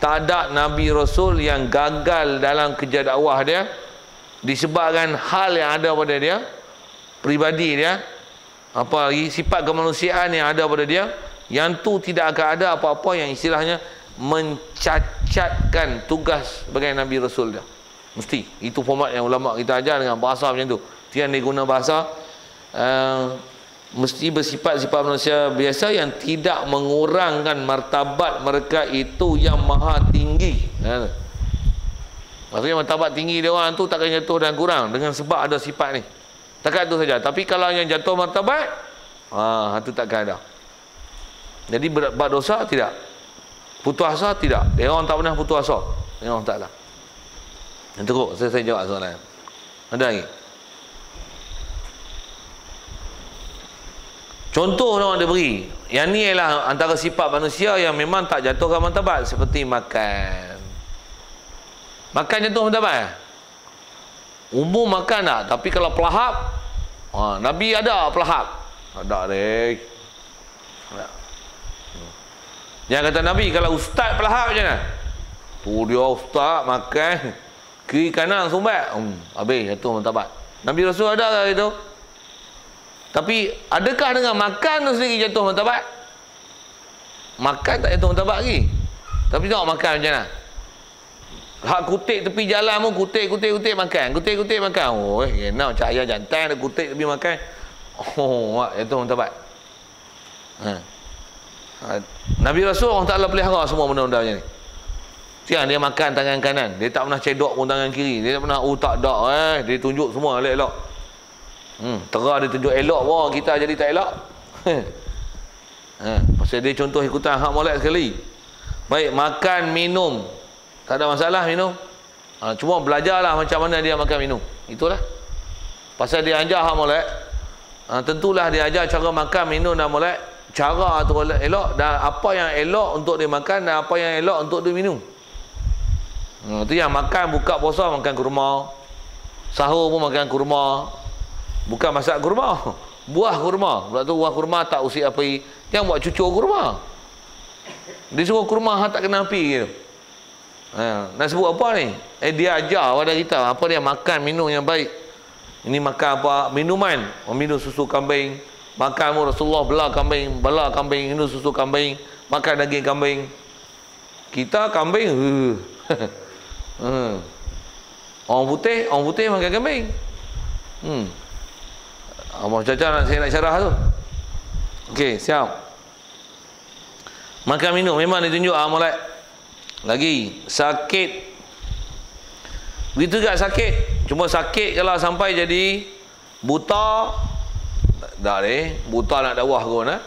tak ada Nabi Rasul yang gagal dalam kerja dakwah dia disebabkan hal yang ada pada dia, pribadi dia, apa lagi sifat kemanusiaan yang ada pada dia, yang tu tidak akan ada apa-apa yang istilahnya mencacatkan tugas sebagai Nabi Rasul dia. Mesti itu format yang ulama kita ajar dengan bahasa macam tu. Tiada dia guna bahasa mesti bersifat-sifat manusia biasa yang tidak mengurangkan martabat mereka itu yang maha tinggi. Maksudnya martabat tinggi dia orang tu takkan jatuh dan kurang dengan sebab ada sifat ni. Takat tu saja. Tapi kalau yang jatuh martabat, itu takkan ada. Jadi buat dosa tidak. Putus asa tidak. Dia orang tak pernah putus asa. Dia orang tak ada. Yang teruk saya jawab soalan. Ada lagi? Contoh orang dia beri. Yang ni ialah antara sifat manusia yang memang tak jatuhkan martabat, seperti makan. Makan jatuh martabat. Umum makan tak, tapi kalau pelahap, Nabi ada pelahap. Ada dek. Yang kata Nabi, kalau ustaz pelahap macam mana? Tu dia ustaz makan kiri kanan sumbat, habis jatuh martabat. Nabi Rasul ada ke itu? Tapi adakah dengan makan tu sendiri jatuh martabat? Makan tak jatuh martabat lagi. Tapi tengok makan macam mana. Hak kutik tepi jalan pun kutik makan. Kutik makan. Oh, enak macam ayah jantan ada kutik tepi makan. Jatuh martabat. Nabi Rasul orang Ta'ala pelihara semua benda-benda macam ni. Siang dia makan tangan kanan, dia tak pernah cedok pun tangan kiri. Dia tak pernah tak ada dia tunjuk semua elok-elok. Terah dia tunjuk elok pun kita jadi tak elok. Pasal dia contoh ikutan hak molek sekali. Baik, makan minum tak ada masalah minum. Cuma belajarlah macam mana dia makan minum. Itulah. Pasal dia ajar hak molek. Tentulah dia ajar cara makan minum dan molek. Cara tu elok dan apa yang elok untuk dia makan dan apa yang elok untuk dia minum. Itu yang makan buka puasa makan kurma. Sahur pun makan kurma. Bukan masak kurma, buah kurma. Sebab tu buah kurma tak usik api. Jangan buat cucur kurma. Dia suruh kurma tak kena api gitu. Nak sebut apa ni? Dia ajar pada kita apa dia makan minum yang baik. Ini makan apa? Minuman. Minum susu kambing. Makan pun Rasulullah bela kambing, minum susu kambing, makan daging kambing. Kita kambing. Orang putih makan kambing. Caca saya nak syarah tu. Okey, siap. Makan minum memang ditunjuk amalat. Lagi sakit. Begitu juga sakit. Cuma sakit kalau sampai jadi buta, tak deh, buta nak dakwah pun.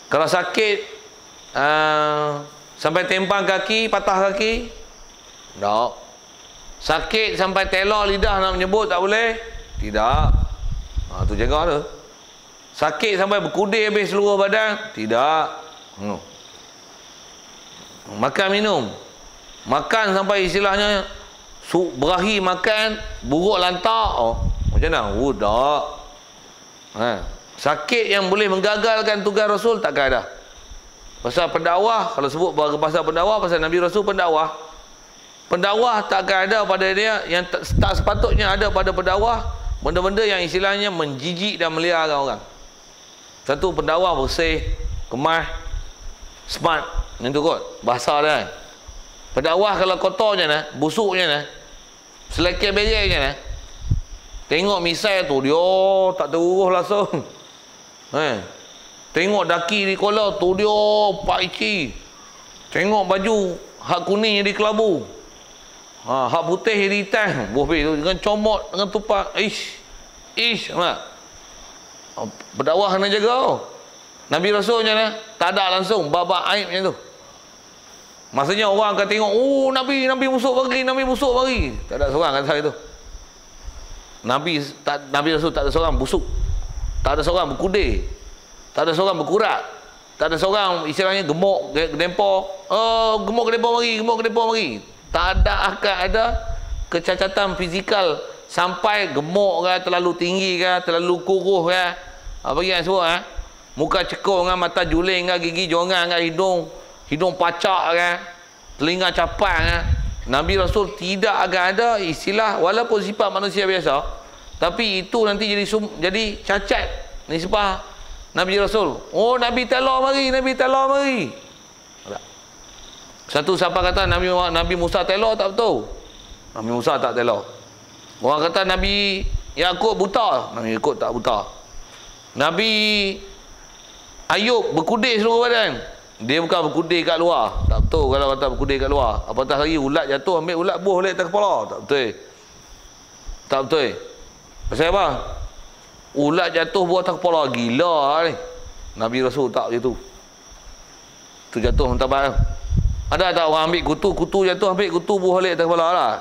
Kalau sakit sampai tempang kaki, patah kaki, tak. Sakit sampai telur lidah nak menyebut tak boleh, tidak. Tu jaga tu. Sakit sampai berkudir habis seluruh badan, tidak. Makan minum, makan sampai istilahnya berahi makan buruk lantak, macam mana? Tak. Sakit yang boleh menggagalkan tugas Rasul takkan ada. Pasal pendakwah, kalau sebut pasal pendakwah, pasal Nabi Rasul pendakwah takkan ada pada dia yang tak sepatutnya ada pada pendakwah. Benda-benda yang istilahnya menjijik dan melihara orang. Satu, pendakwah bersih, kemas, smart, yang tu kot bahasa dia. Pendakwah kalau kotornya busuknya selekeh berenya tengok misai tu dia tak teruruh langsung. Tengok daki di kola tu dia pak ici. Tengok baju hak kuning di kelabu. Hak putih di hitam. Bohbe tu dengan comot dengan tupak. Ish, mak. Berdakwah kena jaga. Nabi Rasul macam mana? Tak ada langsung babak aib macam tu. Maksudnya orang akan tengok, Nabi busuk bagi. Tak ada seorang kata itu. Nabi Rasul tak ada seorang busuk. Tak ada seorang berkudir. Tak ada seorang berkurat. Tak ada seorang istilahnya gemuk gedempor. Gemuk gedempor mari. Tak akan ada kecacatan fizikal sampai gemuk ke, terlalu tinggi ke, terlalu kuruh ke. Apa yang semua muka cekung dengan mata juling ke, gigi jongang ke, hidung pacak ke. telinga capang, Nabi Rasul tidak akan ada istilah walaupun sifat manusia biasa, tapi itu nanti jadi cacat nisbah Nabi Rasul. Oh, Nabi telur mari, Nabi telur mari. Satu siapa kata Nabi Musa telur, tak betul. Nabi Musa tak telur. Orang kata Nabi Yakub buta, Nabi Yakub tak buta. Nabi Ayub berkudir seluruh badan, dia bukan berkudir kat luar. Tak betul kalau kata berkudir kat luar. Apatah lagi ulat jatuh ambil ulat buah oleh atas kepala. Tak betul. Tak betul. Pasal apa? Ulat jatuh buah atas kepala, gila ni. Nabi Rasul tak macam tu. Tu jatuh mentabat. Ada tak orang ambil kutu jatuh ambil kutu buah oleh atas kepala lah.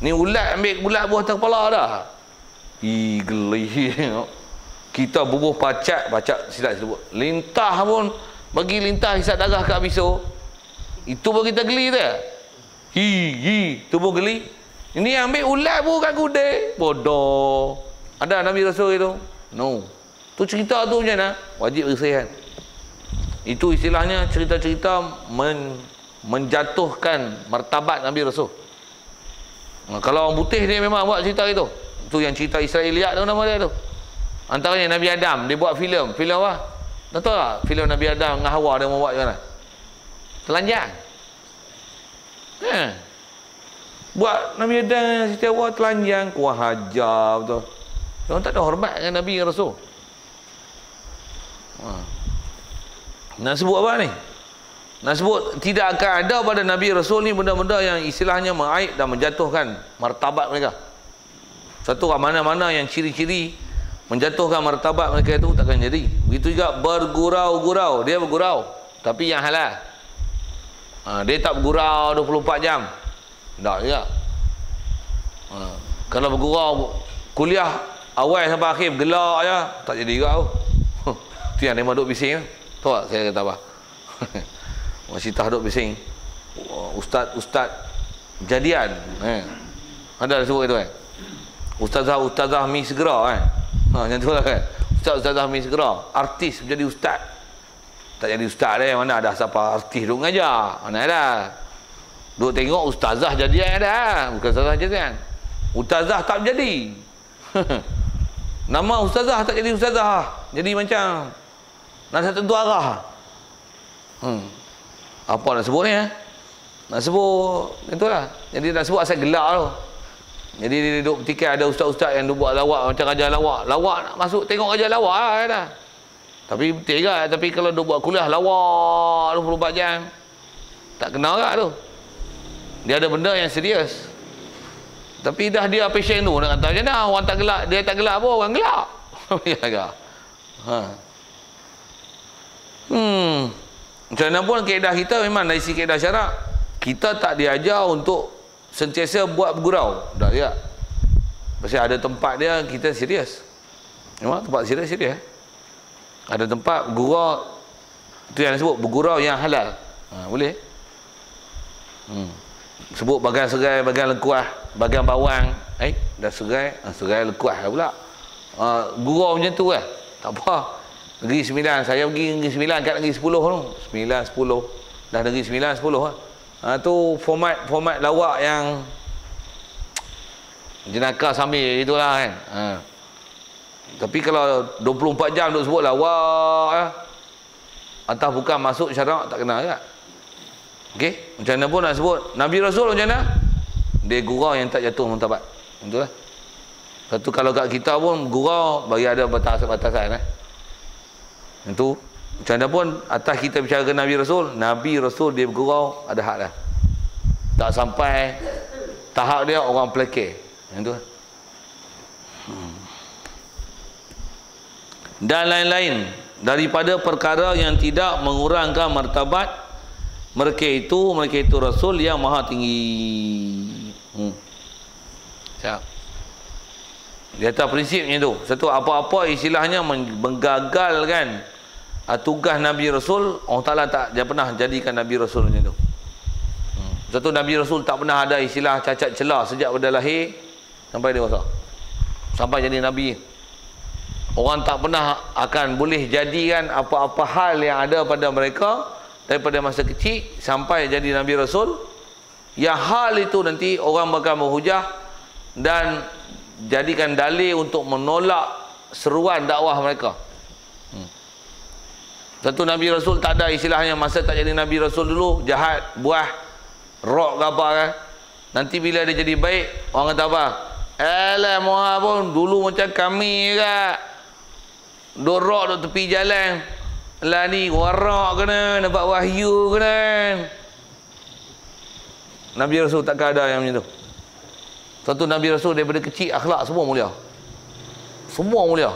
Ni ulat ambil ulat buah atas kepala dah. Geli. Kita bubuh pacak silap sebut. Lintah pun bagi lintah hisap darah kat pisau. Itu pun kita geli tak? Tu pun geli. Ini ambil ulat pun kat kuda. Bodoh. Ada Nabi Rasul itu? No. Tu cerita tu macam mana? Wajib bersihan. Itu istilahnya cerita-cerita menjatuhkan martabat Nabi Rasul. Kalau orang putih dia memang buat cerita itu. Tu yang cerita Israeliat tu nama dia tu. Antaranya Nabi Adam, dia buat filem apa? Tahu tak filem Nabi Adam dengan Hawa dia mau buat macam mana? Telanjang. Buat Nabi Adam cerita Hawa telanjang, kuah hajar betul. Orang tak ada hormat dengan Nabi Rasul. Nak sebut apa ni? Nak sebut tidak akan ada pada Nabi Rasul ni benda-benda yang istilahnya mengaib dan menjatuhkan martabat mereka. Satu mana-mana yang ciri-ciri menjatuhkan martabat mereka itu takkan jadi. Begitu juga bergurau-gurau. Dia bergurau tapi yang halal. Dia tak bergurau 24 jam. Tak juga. Kalau bergurau kuliah awal sampai akhir gelak je, tak jadi juga tu. Tu yang dia duduk bising. Tahu tak saya kata apa? Wasitah duduk bising. Ustaz jadian. Ada sebut itu kan? Ustazah mi segera kan? Macam tu lah kan. Ustazah mi segera. Artis menjadi ustaz. Tak jadi ustaz dia. Mana ada siapa artis duduk mengajar. Mana ada. Duduk tengok ustazah jadian ada. Bukan ustazah jadian. Ustazah tak jadi. Nama ustazah tak jadi ustazah. Jadi macam nak tentu arah. Apa nak sebut ni nak sebut itulah. Jadi nak sebut asal gelak tu. Jadi dia duduk petikai ada ustaz-ustaz yang duduk buat lawak macam raja lawak. Lawak nak masuk tengok raja lawak lah dah. Tapi betul juga. Tapi kalau duduk buat kuliah lawak 24 jam tak kenal tak tu. Dia ada benda yang serius. Tapi dah dia passion tu nak kata macam mana orang tak gelak. Dia tak gelak apa orang gelak. Ya ke? Macam mana pun kaedah kita memang dari sisi kaedah syarak kita tak diajar untuk sentiasa buat bergurau. Tak ya. Pasal ada tempat dia kita serius. Memang tempat serius. Ada tempat bergurau tu yang disebut bergurau yang halal. Boleh. Sebut bagian serai, bagian lekuah, bagian bawang. Dah serai, serai lekuah pula. Gurau macam tu kan. Tak apa. Negeri 9, saya pergi negeri 9 kat negeri 10 tu. 9, 10. Dah negeri 9, 10 lah. Tu format lawak yang jenaka sambil itulah kan. Tapi kalau 24 jam duk sebut lawak atau bukan masuk syarak tak kena juga. Okey, macam mana pun nak sebut Nabi Rasul macam mana? Dia gurau yang tak jatuh martabat. Itulah. Satu kalau kat kita pun gurau bagi ada batasan-batasan Itu macam mana pun atas kita bicara Nabi Rasul dia bergurau ada hak dah. Tak sampai tahap dia orang pelekeh. Itu. Dan lain-lain daripada perkara yang tidak mengurangkan martabat mereka itu Rasul yang maha tinggi. Siap. Di atas prinsipnya tu. Satu apa-apa istilahnya menggagalkan tugas Nabi Rasul, Allah Ta'ala tak dia pernah jadikan Nabi Rasul macam tu. Satu Nabi Rasul tak pernah ada istilah cacat celah sejak pada lahir sampai dewasa. Sampai jadi Nabi. Orang tak pernah akan boleh jadikan apa-apa hal yang ada pada mereka daripada masa kecil sampai jadi Nabi Rasul, yang hal itu nanti orang bakal menghujah dan jadikan dalil untuk menolak seruan dakwah mereka. Satu Nabi Rasul tak ada istilahnya masa tak jadi Nabi Rasul dulu jahat, buah, rok ke apa kan. Nanti bila dia jadi baik, orang kata apa? Alah muha pun dulu macam kami ke. Dorok duk tepi jalan. Lah ni warak kena, nampak wahyu kena. Nabi Rasul takkan ada yang macam tu. Satu Nabi Rasul daripada kecil akhlak semua mulia. Semua mulia.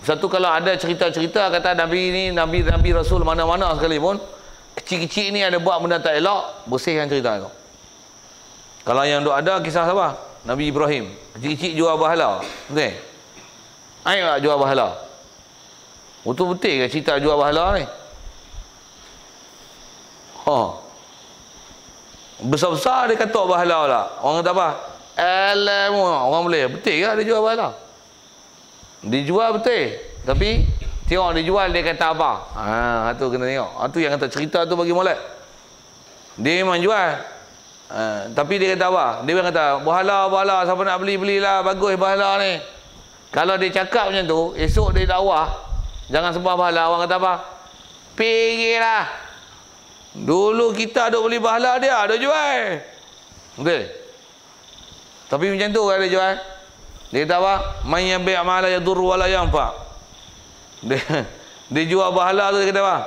Satu kalau ada cerita-cerita kata Nabi ni, Nabi Rasul mana-mana sekali pun, kecil-kecil ni ada buat benda tak elok, bersihkan cerita tu. Kalau yang duk ada kisah siapa? Nabi Ibrahim. Kecil-kecil jual bahala. Betul? Ayo tak jual bahala? Betul-betul ke cerita jual bahala ni? Besar-besar dia kata bahala lah. Orang kata apa? Alamak, orang boleh. Betul ke dia jual bahala? Dia jual betul. Tapi tengok dia jual dia kata apa? Tu kena tengok. Tu yang kata cerita tu bagi molek. Dia memang jual. Tapi dia kata apa? Dia kata bahala, siapa nak belilah, bagus bahala ni. Kalau dia cakap macam tu, esok dia dakwah, jangan sembah bahala. Orang kata apa? Pergilah. Dulu kita duk beli bahala dia jual. Betul? Tapi macam tu kan dia jual. Dia kata apa? Man yabi' ma la yadur wa la yanfa. Dia jual bahala tu, dia kata apa?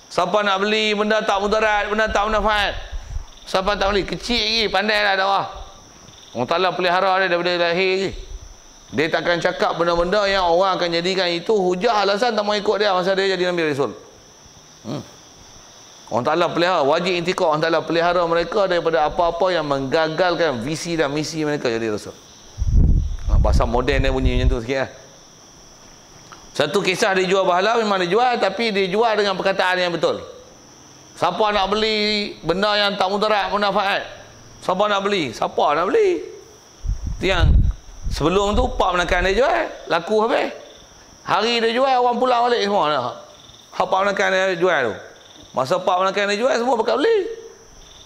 Siapa nak beli benda tak mudarat, benda tak manfaat. Siapa tak beli? Kecil lagi, pandai lah dakwah. Allah Ta'ala pelihara dia daripada lahir lagi. Dia takkan cakap benda-benda yang orang akan jadikan itu hujah alasan tak mau ikut dia masa dia jadi Nabi Rasul. Allah Ta'ala pelihara, wajib intikah Allah Ta'ala pelihara mereka daripada apa-apa yang menggagalkan visi dan misi mereka jadi Rasul. Bahasa moden dia bunyi macam tu sikit lah. Satu kisah dia jual bahala, memang dia jual, tapi dia jual dengan perkataan yang betul. Siapa nak beli benda yang tak mudarat, manfaat? Siapa nak beli? Siapa nak beli? Itu yang sebelum tu pak menekan dia jual, laku habis. Hari dia jual, orang pulang balik semua dah. Hak pak menekan dia jual tu. Masa pak menekan dia jual, semua bakal beli.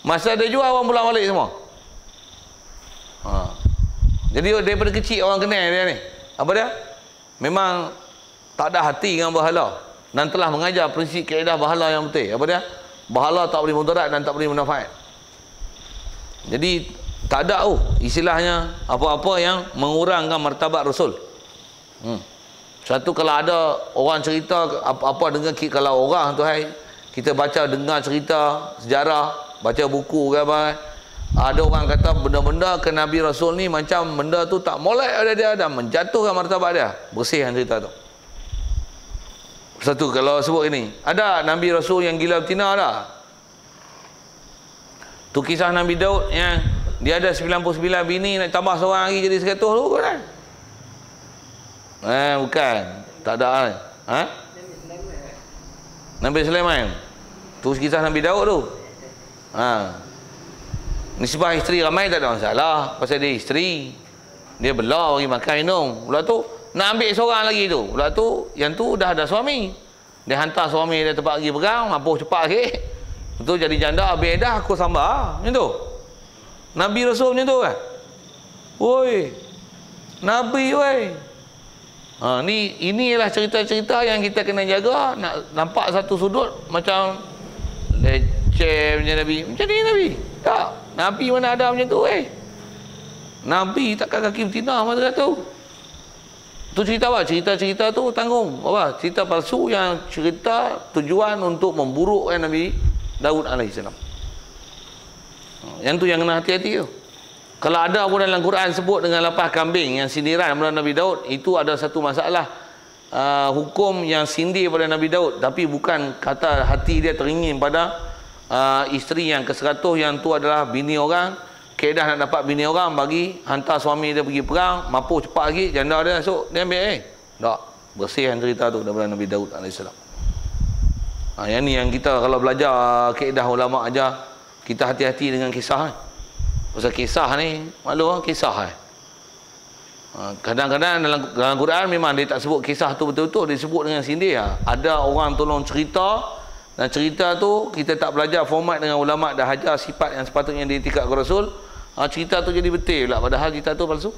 Masa dia jual, orang pulang balik semua. Jadi daripada kecil orang kenal dia ni. Apa dia? Memang tak ada hati dengan bahala dan telah mengajar prinsip kaedah bahala yang betul. Apa dia? Bahala tak boleh mudarat dan tak boleh manfaat. Jadi tak ada istilahnya apa-apa yang mengurangkan martabat Rasul. Satu kalau ada orang cerita apa-apa dengan kita, kalau orang tu kita baca dengar cerita sejarah, baca buku ke apa, ada orang kata benda-benda ke Nabi Rasul ni macam benda tu tak molek ada dia dan menjatuhkan martabat dia. Bersihkan cerita tu. Satu kalau sebut ini, ada Nabi Rasul yang gila betina ada. Tu kisah Nabi Daud yang dia ada 99 bini, nak tambah seorang lagi jadi 100 tu kan? Bukan. Tak ada. Nabi Sulaiman. Tu kisah Nabi Daud tu. Nisbah isteri ramai tak ada masalah. Pasal dia isteri, dia bela bagi makan minum. Pula tu nak ambil seorang lagi tu. Pula tu yang tu dah ada suami. Dia hantar suami dia tempat pergi perang, mampu cepat sikit. Betul jadi janda, habis dah aku sambah. Macam tu. Nabi Rasul macam tu kan? Woi. Nabi woi. Inilah cerita-cerita yang kita kena jaga. Nak nampak satu sudut macam leceh macam Nabi. Macam ni Nabi. Tak. Nabi mana ada macam tu Nabi takkan kaki betina masa tu. Tu cerita apa? Cerita-cerita tu tanggung apa? Cerita palsu yang cerita tujuan untuk memburukkan Nabi Daud AS. Yang tu yang kena hati-hati tu. Kalau ada pun dalam Quran sebut dengan lapah kambing yang sindiran pada Nabi Daud, itu ada satu masalah hukum yang sindir pada Nabi Daud, tapi bukan kata hati dia teringin pada isteri yang ke-100 yang tu adalah bini orang. Kaedah nak dapat bini orang bagi hantar suami dia pergi perang, mampu cepat lagi, janda dia esok dia ambil tak, bersihkan cerita tu daripada Nabi Daud AS. Yang ni yang kita kalau belajar kaedah ulama ajar, kita hati-hati dengan kisah pasal kisah ni malu kisah kadang-kadang dalam Quran memang dia tak sebut kisah tu betul-betul, dia sebut dengan sindir. Ada orang tolong cerita Dan cerita tu kita tak belajar format dengan ulama dah ajar sifat yang sepatutnya diiktikad ke Rasul. Cerita tu jadi betul pula padahal cerita tu palsu.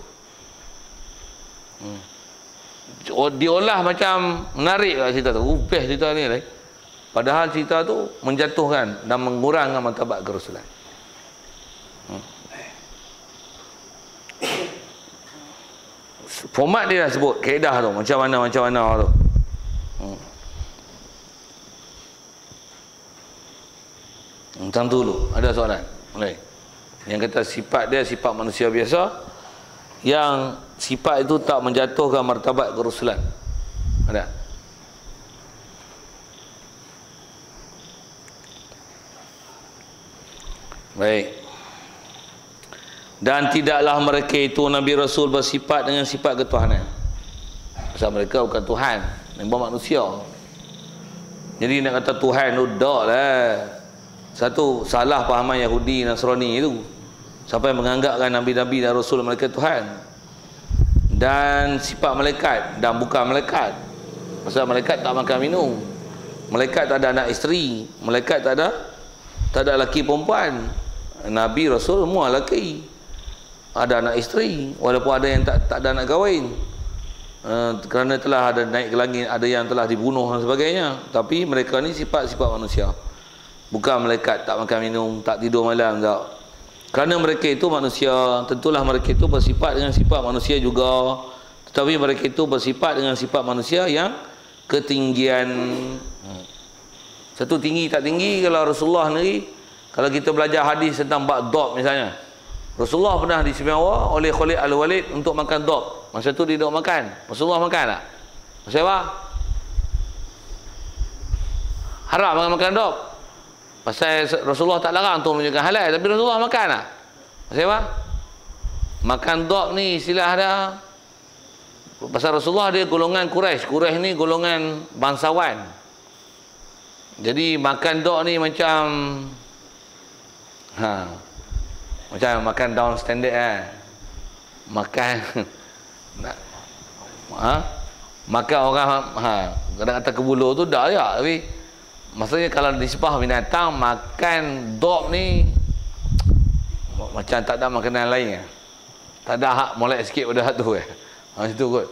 Diolah macam menarik lah cerita tu. Best cerita ni lah. Padahal cerita tu menjatuhkan dan mengurangkan martabat kerasulan. Format dia dah sebut kaedah tu macam mana tu. Tentang dulu ada soalan mulai yang kata sifat dia sifat manusia biasa yang sifat itu tak menjatuhkan martabat kerasulan. Ada? Baik. Dan tidaklah mereka itu Nabi Rasul bersifat dengan sifat ketuhanan. Pasal mereka bukan Tuhan, mereka manusia. Jadi nak kata Tuhan tu tak lah. Satu, salah pahaman Yahudi Nasrani itu sampai menganggapkan Nabi-Nabi dan Rasul mereka Tuhan. Dan sifat malaikat dan bukan malaikat. Pasal malaikat tak makan minum. Malaikat tak ada anak isteri. Malaikat tak ada lelaki perempuan. Nabi Rasul semua lelaki. Ada anak isteri, walaupun ada yang tak ada anak kahwin. Kerana telah ada naik ke langit, ada yang telah dibunuh dan sebagainya. Tapi mereka ni sifat-sifat manusia. Bukan malaikat, tak makan minum, tak tidur malam, tak. Kerana mereka itu manusia, tentulah mereka itu bersifat dengan sifat manusia juga. Tetapi mereka itu bersifat dengan sifat manusia yang ketinggian. Satu tinggi tak tinggi, kalau Rasulullah sendiri, kalau kita belajar hadis tentang bab dhab misalnya, Rasulullah pernah diistimewa oleh Khalid Al-Walid untuk makan dhab. Masa tu dia duduk makan. Rasulullah makan tak? Masa apa? Haram makan dhab. Pasal Rasulullah tak larang untuk menunjukkan halal, tapi Rasulullah makan tak? Pasal apa? Makan dhab ni istilah dia. Pasal Rasulullah dia golongan Quraisy. Quraisy ni golongan bangsawan. Jadi makan dhab ni macam macam makan down standard makan makan orang kadang kata kebulu tu dah ya, tapi maksudnya kalau disebah binatang makan dog ni macam tak ada makanan lain tak ada hak molek sikit pada hak tu macam tu kot.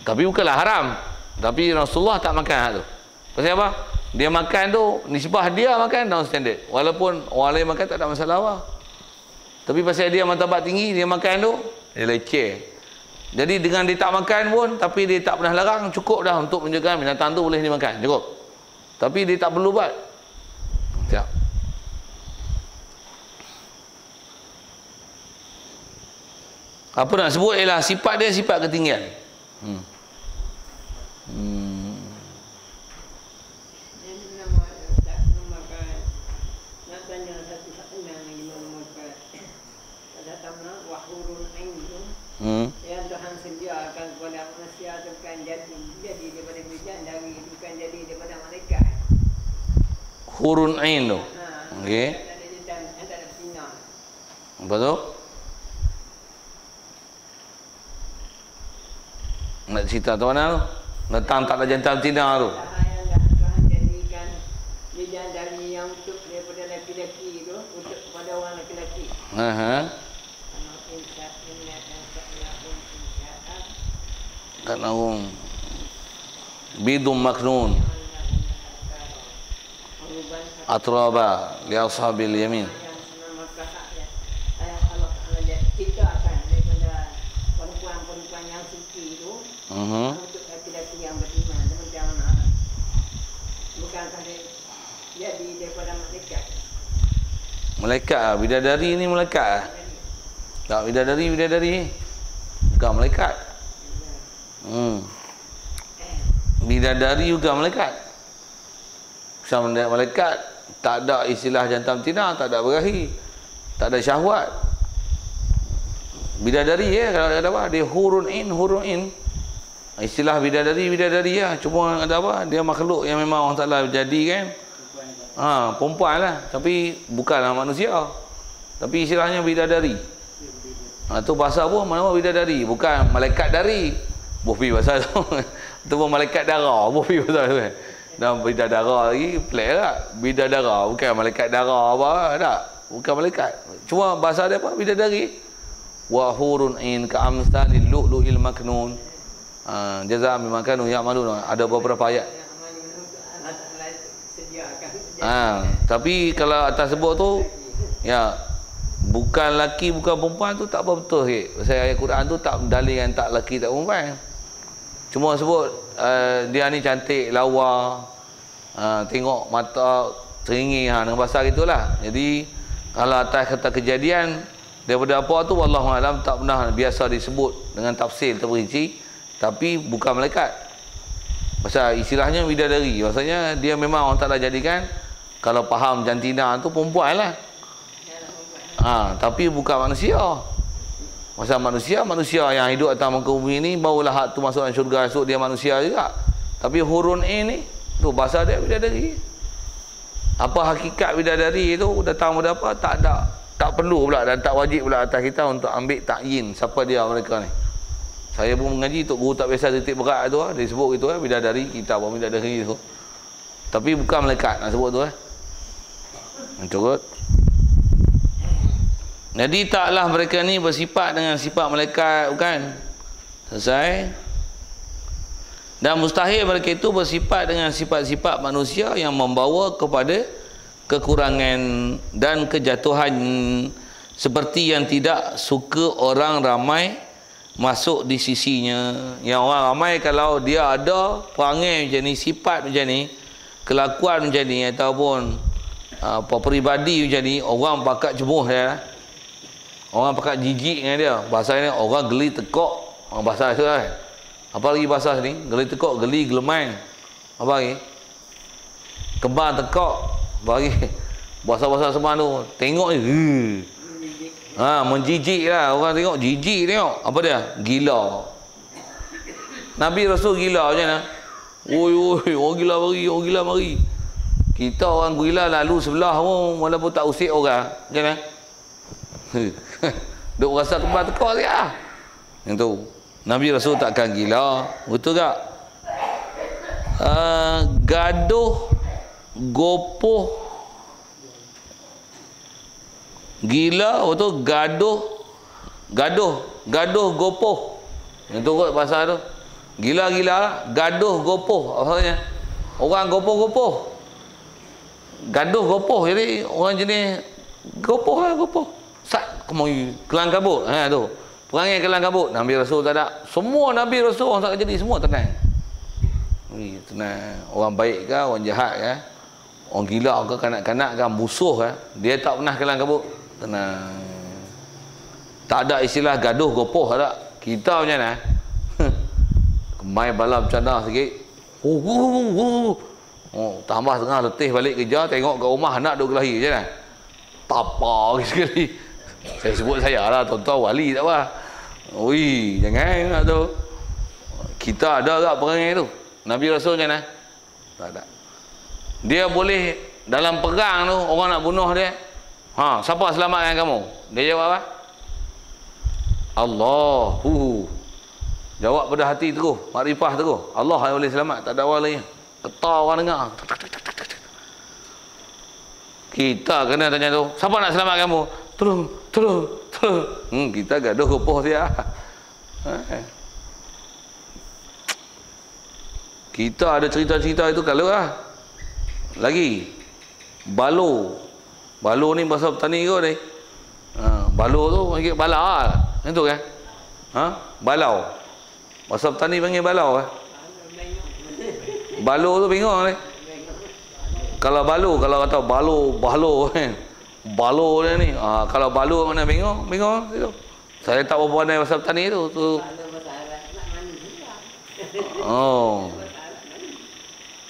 Tapi bukanlah haram, tapi Rasulullah tak makan hak tu. Pasal apa? Dia makan tu, nisbah dia makan down standard. Walaupun orang lain makan tak ada masalah apa. Tapi pasal dia martabat tinggi, dia makan tu, dia leceh. Jadi dengan dia tak makan pun, tapi dia tak pernah larang, cukup dah untuk menunjukkan binatang tu boleh dimakan. Cukup. Tapi dia tak perlu buat. Siap. Apa nak sebut ialah sifat dia sifat ketinggian. Yang Tuhan sediakan kepada manusia itu bukan jadi daripada bidadari, bukan jadi daripada malaikat. Hurun ain tu. Okey. Ada sinar. Apa tu? Nak cerita tu mana tu? Datang tak ada jantan Cina tu. Tuhan jadikan bidadari yang untuk daripada laki-laki itu untuk kepada orang laki-laki. Tak naung bidum maknun atraba li ashabil yamin. Kita akan daripada perempuan-perempuan yang suci itu untuk laki-laki yang beriman macam bukankah jadi daripada malaikat bidadari ni malaikat tak bidadari bukan malaikat. Bidadari juga malaikat. Sama dengan malaikat tak ada istilah jantan betina, tak ada berahi, tak ada syahwat. Bidadari kalau ada apa dia hurun in. Istilah bidadari cuma ada apa dia makhluk yang memang Allah Taala jadikan perempuan lah, tapi bukanlah manusia. Tapi istilahnya bidadari. Tu bahasa apa? Mana bidadari, bukan malaikat dari. Bofi bahasa tu. Tu pun malaikat darah, bofi bahasa tu. Dan bidadara lagi pelik tak? Bidadara bukan malaikat darah apa tak? Bukan malaikat. Cuma bahasa dia apa? Bidadari. Wa hurun ain ka amsalil lu'lu'il maknun. Jazaa bima kanu ya'malun. Ada beberapa ayat. Tapi kalau atas sebut tu ya bukan laki bukan perempuan tu tak apa betul sikit. Pasal ayat Quran tu tak dalilkan tak laki tak perempuan. Cuma sebut dia ni cantik, lawa, tengok mata teringin dengan bahasa gitulah. Jadi kalau atas kata kejadian daripada apa tu wallahu alam tak pernah biasa disebut dengan tafsir terperinci, tapi bukan malaikat. Pasal istilahnya bidadari, maksudnya dia memang orang Taala jadikan kalau faham jantina tu perempuan lah. Tapi bukan manusia. Masa manusia yang hidup atas muka bumi ni barulah hak tu masuk dalam syurga, esok dia manusia juga. Tapi hurun ini tu bahasa dia bidadari. Apa hakikat bidadari tu datang pada apa? Tak ada. Tak perlu pula dan tak wajib pula atas kita untuk ambil takyin siapa dia mereka ni. Saya pun mengaji tok guru tak biasa titik berat tu dia sebut gitu bidadari, kita apa bidadari tu. Tapi bukan malaikat nak sebut tu Menurut. Jadi taklah mereka ni bersifat dengan sifat malaikat, bukan? Selesai. Dan mustahil mereka itu bersifat dengan sifat-sifat manusia yang membawa kepada kekurangan dan kejatuhan, seperti yang tidak suka orang ramai masuk di sisinya. Yang orang ramai kalau dia ada perangai macam ni, sifat macam ni, kelakuan macam ni, ataupun peribadi macam ni, orang pakat cemuh dia. Orang pakat jijik dengan dia. Bahasa ni orang geli tekok. Bahasa tu kan. Apa lagi bahasa ni? Geli tekok, geli geleman. Apa lagi? Kembar tekok. Apa lagi? Bahasa-bahasa semua tu. Tengok ni. Menjijik lah. Orang tengok jijik tengok. Apa dia? Gila. Nabi Rasul gila macam mana? Oi, orang gila mari, orang gila mari. Kita orang gila lalu sebelah pun walaupun tak usik orang. Macam mana? Duk rasa kembar tekak dia. Yang tu. Nabi Rasul takkan gila. Betul tak? Gaduh, gopoh, gila, betul? Gaduh, gopoh. Yang tu kot bahasa tu. Gila-gila, gaduh, gopoh. Maksudnya orang gopoh-gopoh. Gaduh, gopoh. Jadi orang jenis gopoh lah, gopoh. Kelang kabut tu perangai kelang kabut. Nabi Rasul tak ada. Semua Nabi Rasul orang tak jadi semua tenang. Tenang. Orang baik ke, orang jahat ke, orang gila ke, kanak-kanak ke, musuh ke, dia tak pernah kelang kabut. Tenang. Tak ada istilah gaduh gopoh tak. Kita macam mana? Kemai bala bercanda sikit. Tambah tengah letih balik kerja, tengok kat rumah anak duk kelahi macam mana? Tapa sekali. Saya sebut saya lah, tuan-tuan wali tak apa. Ui, jangan nak tu. Kita ada tak perangai tu? Nabi Rasul macam mana? Tak ada. Dia boleh dalam perang tu, orang nak bunuh dia. Siapa selamatkan kamu? Dia jawab apa? Allah. Jawab pada hati terus, makrifah terus. Allah yang boleh selamat, tak ada orang lain. Ketar orang dengar. Kita kena tanya tu, siapa nak selamat kamu? Tolong. Kita gaduh gopoh dia. Kita ada cerita-cerita itu kalau lah. Lagi balo ni bahasa petani kot ni. Balo tu panggil bala lah. Itu kan? Balau. Bahasa petani panggil balau kan? Balo tu bingung ni. Kalau balo, kalau kata balo kan. Balo dia ni. Kalau balo mana bingung itu. Saya tak berapa pandai bahasa petani tu.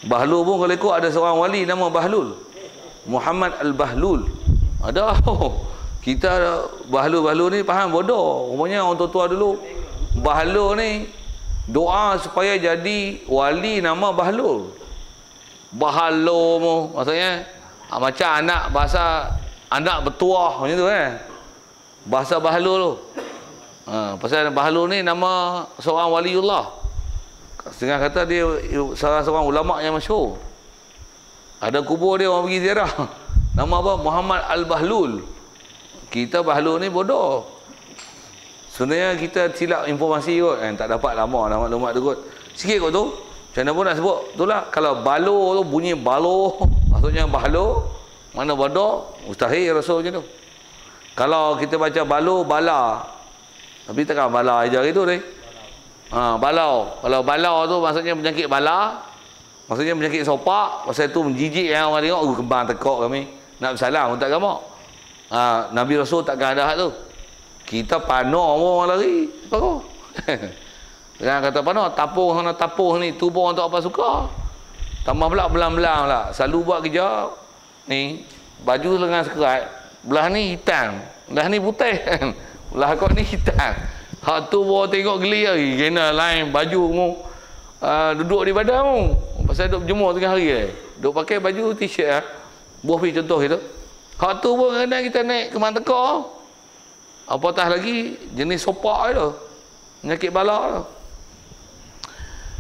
Bahlul pun kalau ikut ada seorang wali nama Bahlul. Muhammad Al-Bahlul. Ada. Kita Bahlul ni faham bodoh. Rupanya orang tua-tua dulu Bahlul ni doa supaya jadi wali nama Bahlul. Bahlul maksudnya macam anak bahasa anak bertuah macam tu kan. Bahasa Bahlul tu. Pasal Bahlul ni nama seorang waliullah. Setengah kata dia salah seorang ulama yang masyhur. Ada kubur dia orang pergi ziarah. Nama apa? Muhammad Al-Bahlul. Kita Bahlul ni bodoh. Sebenarnya kita silap informasi kot. Tak dapat lama nak maklumat tu kot. Sikit kot tu. Macam mana pun nak sebut. Itulah. Kalau balo tu bunyi balo. Maksudnya balo. Mana bodoh. Mustahil Rasul macam tu. Kalau kita baca balo, bala. Tapi takkan bala aja gitu deh. Balau. Kalau balau tu maksudnya penyakit bala. Maksudnya penyakit sopak. Pasal tu menjijik yang orang tengok. Kembang tekok kami. Nak bersalah pun tak gamak. Nabi Rasul takkan ada hal tu. Kita panah pun orang lari. Apa kau? Jangan kata panah. Tapuh sana tapuh ni. Tu pun orang tak apa suka. Tambah pula belang-belang lah. Selalu buat kerja. Ni. Baju lengan sekerat. Belah ni hitam. Belah ni putih. Belah kau ni hitam. Hak tu pun tengok geli lagi. Kena lain baju mu. Duduk di badan mu. Pasal duduk berjemur tengah hari. Duduk pakai baju t-shirt. Buah pergi contoh gitu. Hak tu pun kadang kita naik ke Mantekor. Apatah lagi jenis sopak tu. Penyakit balak tu.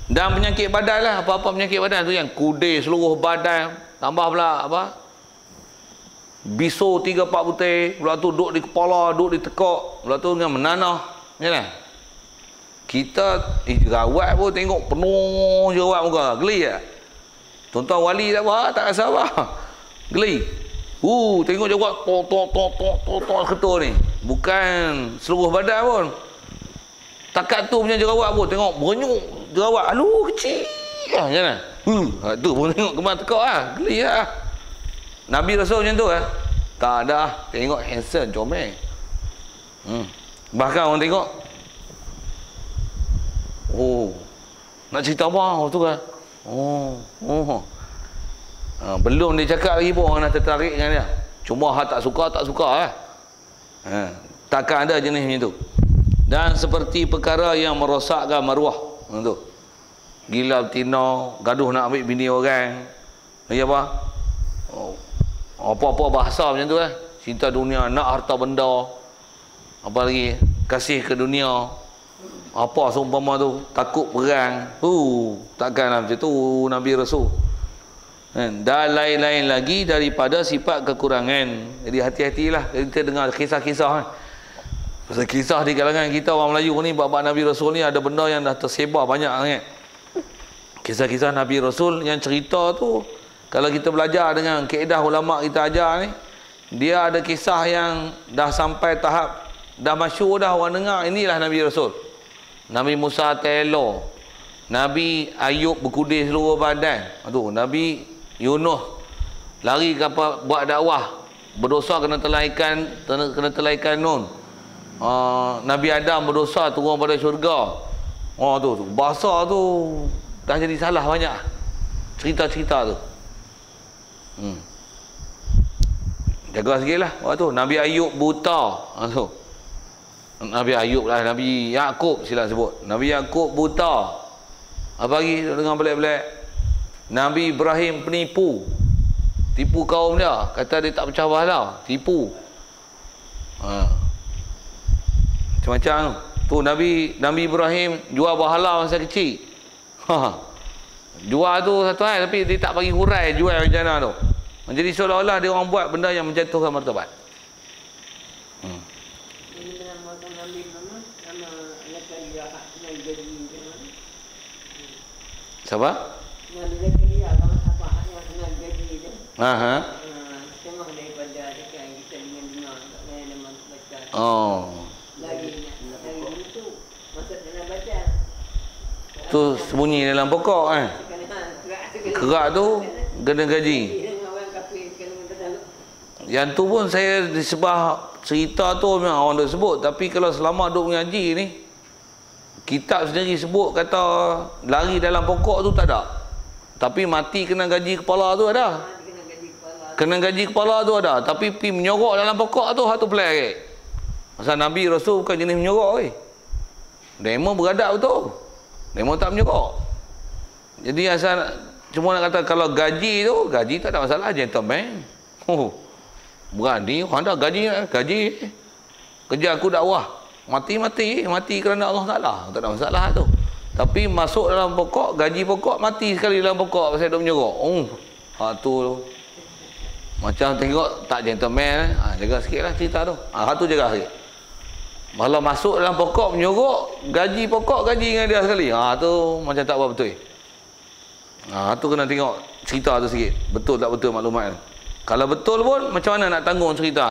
Dan penyakit badan lah. Apa-apa penyakit badan tu yang kudir seluruh badan. Tambah pula apa? Biso 3-4 butir. Pula tu duduk di kepala, duduk di tekak. Pula tu dengan menanah. Macam mana? Kita jerawat pun tengok penuh jerawat muka. Geli tak? Tuan-tuan wali tak apa? Tak rasa apa? Geli. Tengok jerawat tok ketul ni. Bukan seluruh badan pun. Takat tu punya jerawat pun tengok berenyuk jerawat. Aduh kecil. Macam mana? Tu pun tengok kembang tekak lah. Geli lah. Nabi Rasul macam tu lah. Tak ada. Tengok handsome, comel. Bahkan orang tengok. Nak cerita apa? Tu kan. Belum dia cakap lagi pun orang nak tertarik dengan dia. Cuma hak tak suka lah. Takkan ada jenis macam tu. Dan seperti perkara yang merosakkan maruah. Tu. Gila betina, gaduh nak ambil bini orang. Ya apa? Apa-apa bahasa macam tu lah. Cinta dunia, nak harta benda. Apa lagi? Kasih ke dunia. Apa seumpama tu? Takut perang. Takkanlah macam tu Nabi Rasul. Dan lain-lain lagi daripada sifat kekurangan. Jadi hati-hatilah kita dengar kisah-kisah. Pasal kisah di kalangan kita orang Melayu ni bab Nabi Rasul ni ada benda yang dah tersebar banyak sangat. Kisah-kisah Nabi Rasul yang cerita tu kalau kita belajar dengan kaedah ulama kita ajar ni, dia ada kisah yang dah sampai tahap dah masyhur dah orang dengar. Inilah Nabi Rasul. Nabi Musa telo. Nabi Ayub berkudir seluruh badan. Nabi Yunus lari kapal buat dakwah. Berdosa kena telaikan Nun. Nabi Adam berdosa turun pada syurga. Tu bahasa tu dah jadi salah banyak. Cerita-cerita tu. Jaga sikit lah waktu Nabi Ayub buta. Nabi Ayub lah, Nabi Yaakob silap sebut. Nabi Yaakob buta. Apa lagi dengar pelik-pelik? Nabi Ibrahim penipu. Tipu kaum dia, kata dia tak pecah pahala, tipu. Macam-macam tu. Nabi Ibrahim jual pahala masa kecil. Jual tu satu hal, tapi dia tak bagi hurai jual macam mana tu. Jadi seolah-olah dia orang buat benda yang menjatuhkan martabat. Siapa? Nabi Zakaria kalau apa yang kena gaji dia. Setengah daripada dekat kita dengan dengar lain nama baca. Lagi itu maksud dalam baca. Tu sembunyi dalam pokok kan. Kerak tu kena gaji. Yang tu pun saya disebah cerita tu memang orang dah sebut, tapi kalau selama duk mengaji ni kitab sendiri sebut kata lari dalam pokok tu tak ada. Tapi mati kena gaji kepala tu ada. Kena gaji kepala tu ada. Tapi pergi menyorok dalam pokok tu hak tu pelik. Pasal Nabi Rasul bukan jenis menyorok weh. Demo beradab betul. Demo tak menyorok. Jadi asal cuma nak kata kalau gaji tu, gaji tak ada masalah, gentleman. Berani orang dah gaji. Kerja aku dakwah. Mati kerana Allah Ta'ala, tak ada masalah tu. Tapi masuk dalam pokok, gaji pokok, mati sekali dalam pokok pasal dia menyorok. tu macam tengok tak gentleman. Jaga sikit lah cerita tu. Tu jaga sikit. Kalau masuk dalam pokok menyuruh, gaji dengan dia sekali. Tu macam tak apa betul. Tu kena tengok cerita tu sikit. Betul tak betul maklumat tu. Kalau betul pun macam mana nak tanggung cerita.